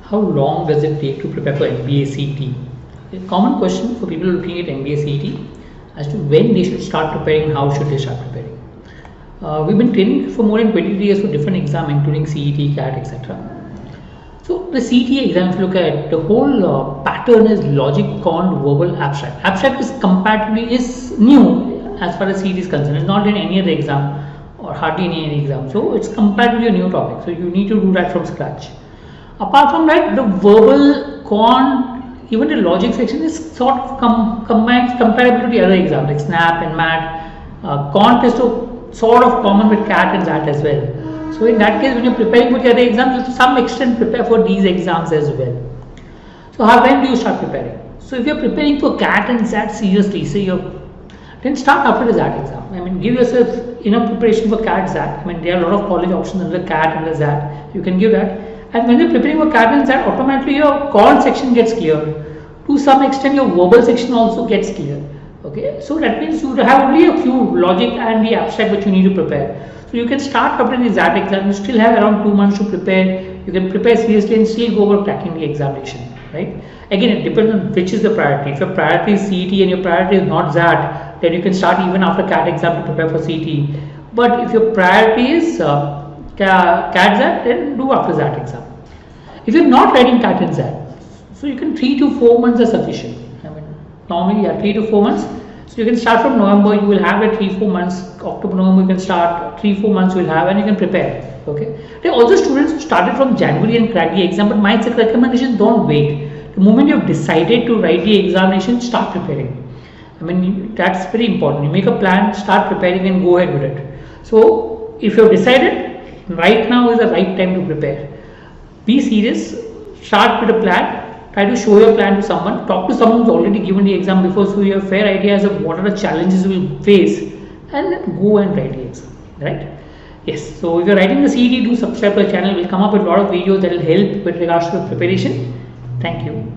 How long does it take to prepare for MBA CET? A common question for people looking at MBA CET as to when they should start preparing, how should they start preparing. We've been training for more than 23 years for different exams, including CET, CAT, etc. So the CET exam, if you look at the whole pattern is logic, quant, verbal, abstract. Abstract is comparatively new as far as CET is concerned. It's not in any other exam or hardly in any exam. So it's comparatively a new topic. So you need to do that from scratch. Apart from that, the verbal, quant, even the logic section is sort of comparable to the other exams like SNAP and MAT. Quant is sort of common with CAT and SAT as well. So in that case, when you're preparing for the other exams, to some extent prepare for these exams as well. So when do you start preparing? So if you're preparing for CAT and SAT seriously, then start after the SAT exam. I mean, give yourself enough preparation for CAT, SAT. I mean, there are a lot of college options under the CAT and the SAT. You can give that. And when you're preparing for CAT and SAT, automatically your quant section gets cleared. To some extent, your verbal section also gets cleared. Okay, so that means you have only a few logic and the abstract which you need to prepare. So you can start preparing the SAT exam. You still have around 2 months to prepare. You can prepare seriously and still go about cracking the examination. Right? Again, it depends on which is the priority. If your priority is CET and your priority is not SAT, then you can start even after CAT exam to prepare for CET. But if your priority is CAT SAT, then do after SAT exam. If you're not writing CAT and SAT, so you can 3 to 4 months are sufficient. I mean, normally 3 to 4 months. So you can start from November. You will have a 3-4 months. October, November, you can start 3-4 months. You will have, and you can prepare. Okay. There are also students who started from January and cracked the exam. But my recommendation: don't wait. The moment you have decided to write the examination, start preparing. I mean, that's very important. You make a plan, start preparing, and go ahead with it. So if you have decided, right now is the right time to prepare. Be serious, start with a plan, try to show your plan to someone, talk to someone who's already given the exam before so you have fair ideas of what are the challenges you will face, and then go and write the exam, right? Yes, so if you're writing the CET, do subscribe to the channel. We'll come up with a lot of videos that will help with regards to the preparation. Thank you.